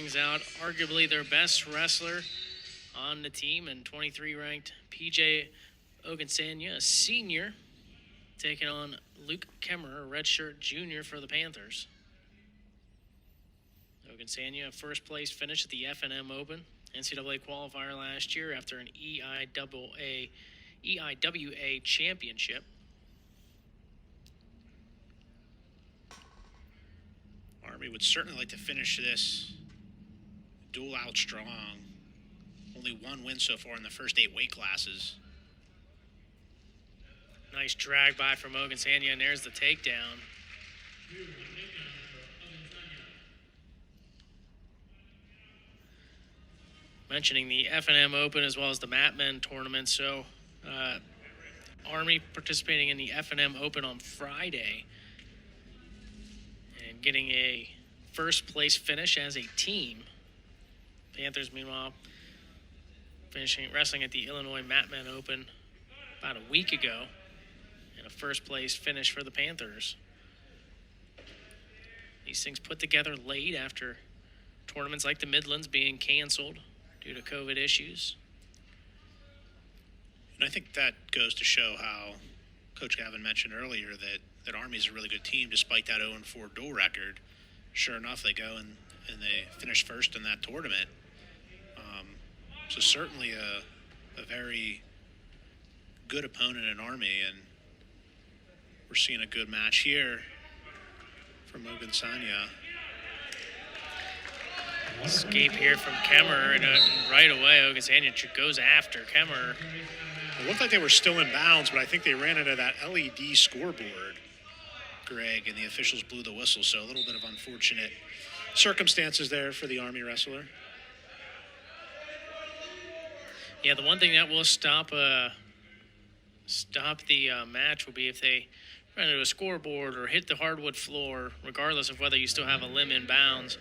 brings out arguably their best wrestler on the team, and 23-ranked PJ Ogunsanya, a senior, taking on Luke Kemerer, a redshirt junior for the Panthers. Ogunsanya, a first-place finish at the F&M Open, NCAA qualifier last year after an EIWA championship. Army would certainly like to finish this duel out strong. Only one win so far in the first 8 weight classes. Nice drag by from Ogunsanya, and there's the takedown. Mentioning the F&M Open as well as the Matmen tournament, so Army participating in the F&M Open on Friday and getting a first-place finish as a team. Panthers, meanwhile, wrestling at the Illinois Matmen Open about a week ago, and a first-place finish for the Panthers. These things put together late after tournaments like the Midlands being canceled due to COVID issues. And I think that goes to show how Coach Gavin mentioned earlier that Army's a really good team despite that 0-4 dual record. Sure enough, they go and they finish first in that tournament. So certainly a very good opponent in Army, and we're seeing a good match here from Ogunsanya. Escape here from Kemerer, and right away Ogunsanya goes after Kemerer. It looked like they were still in bounds, but I think they ran into that LED scoreboard, Greg, and the officials blew the whistle, so a little bit of unfortunate circumstances there for the Army wrestler. Yeah, the one thing that will stop the match will be if they run into a scoreboard or hit the hardwood floor, regardless of whether you still have a limb in bounds.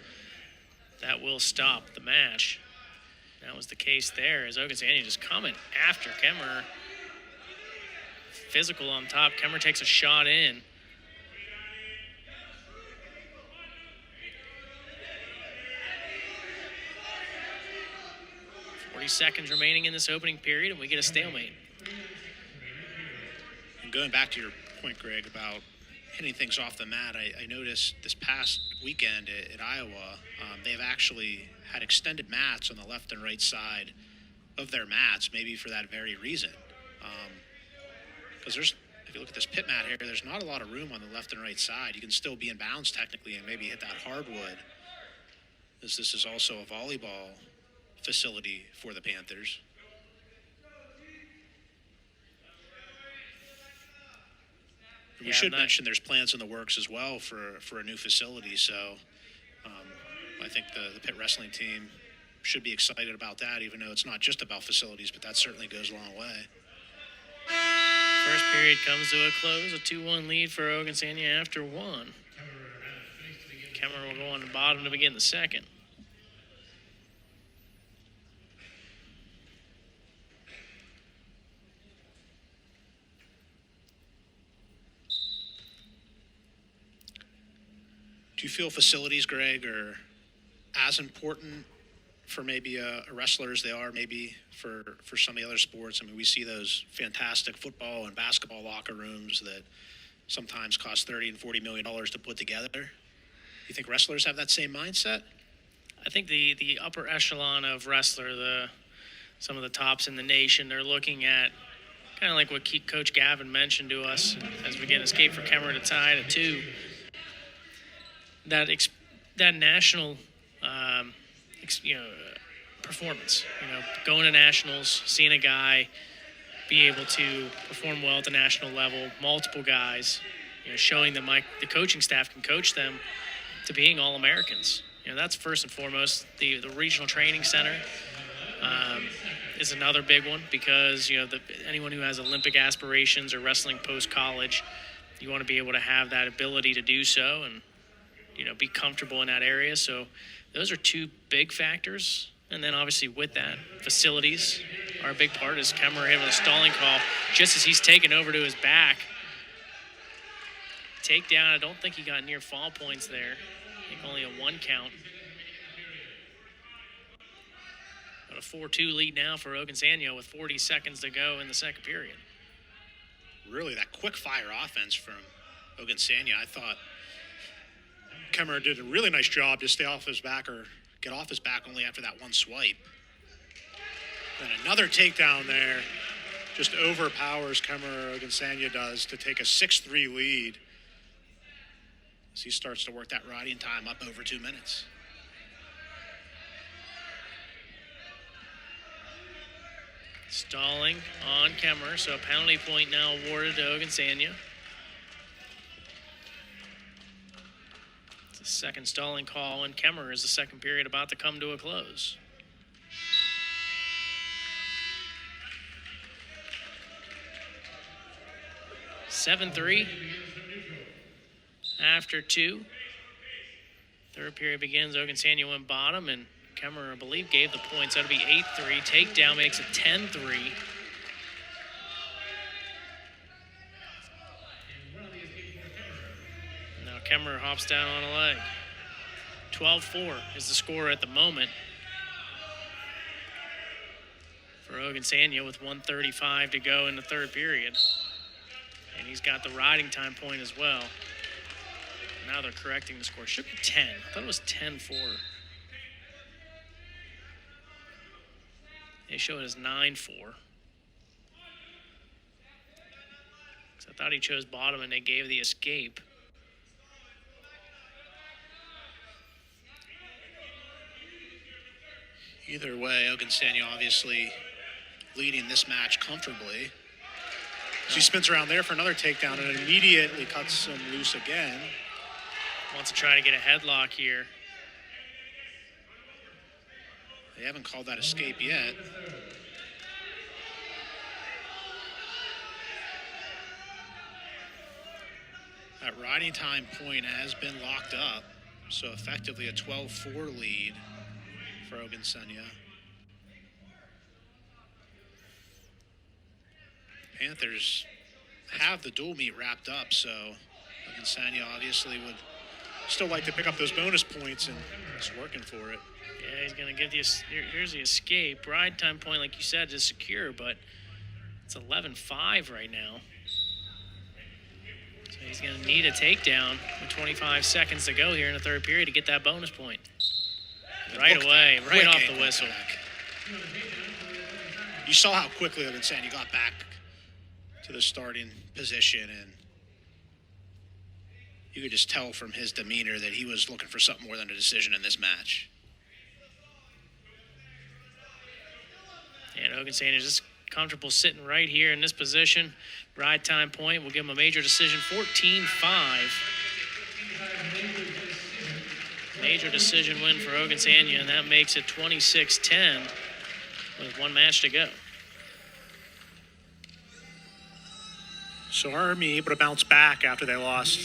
That will stop the match. That was the case there, as Ogunsanya just coming after Kemerer. Physical on top. Kemerer takes a shot in. 40 seconds remaining in this opening period, and we get a stalemate. And going back to your point, Greg, about hitting things off the mat, I noticed this past weekend at Iowa, they've actually had extended mats on the left and right side of their mats, maybe for that very reason. Because if you look at this pit mat here, there's not a lot of room on the left and right side. You can still be in bounds technically and maybe hit that hardwood, as this is also a volleyball facility for the Panthers. We should mention there's plans in the works as well for a new facility, so I think the Pitt wrestling team should be excited about that, even though it's not just about facilities, but that certainly goes a long way. First period comes to a close, a 2-1 lead for Ogunsanya after one. Kemerer will go on the bottom to begin the second. Do you feel facilities, Greg, are as important for maybe a wrestler as they are maybe for some of the other sports? I mean, we see those fantastic football and basketball locker rooms that sometimes cost $30 and $40 million to put together. Do you think wrestlers have that same mindset? I think the upper echelon of wrestler, some of the tops in the nation, they're looking at kind of like what Coach Gavin mentioned to us as we get an escape for Kemerer to tie at 2. That national, performance. Going to nationals, seeing a guy be able to perform well at the national level, multiple guys, showing that the coaching staff can coach them to being All-Americans. That's first and foremost. The regional training center is another big one because anyone who has Olympic aspirations or wrestling post-college, you want to be able to have that ability to do so and be comfortable in that area. So those are two big factors. And then obviously with that, facilities are a big part, as Kemerer hit with a stalling call just as he's taken over to his back. Takedown, I don't think he got near fall points there. I think only a 1 count. A 4-2 lead now for Ogunsanya with 40 seconds to go in the second period. Really, that quick fire offense from Ogunsanya, I thought Kemerer did a really nice job to stay off his back or get off his back only after that one swipe. Then another takedown there just overpowers Kemerer. Ogunsanya does to take a 6-3 lead as he starts to work that riding time up over 2 minutes. Stalling on Kemerer, so a penalty point now awarded to Ogunsanya. It's the second stalling call in Kemerer as the second period about to come to a close. (7-3) after 2. Third period begins. Ogunsanya went bottom, and Kemerer, I believe, gave the points. That'll be 8-3. Takedown makes it 10-3. Now Kemerer hops down on a leg. 12-4 is the score at the moment for Ogunsanya with 1:35 to go in the third period. And he's got the riding time point as well. Now they're correcting the score. Should be 10. I thought it was 10-4. They show it as 9-4. I thought he chose bottom and they gave the escape. Either way, Ogunsanya obviously leading this match comfortably. She spins around there for another takedown and immediately cuts him loose again. Wants to try to get a headlock here. They haven't called that escape yet. That riding time point has been locked up, so effectively a 12-4 lead for Ogunsanya. Panthers have the dual meet wrapped up, so Ogunsanya obviously would still like to pick up those bonus points, and it's working for it. Yeah, he's going to give here's the escape. Ride time point, like you said, is secure, but it's 11-5 right now. So he's going to need a takedown with 25 seconds to go here in the third period to get that bonus point. Right away, right off the whistle. You saw how quickly Ogunsanya got back to the starting position, and you could just tell from his demeanor that he was looking for something more than a decision in this match. And Ogunsanya is just comfortable sitting right here in this position. Ride time point will give him a major decision, 14-5. Major decision win for Ogunsanya, and that makes it 26-10 with one match to go. So Army able to bounce back after they lost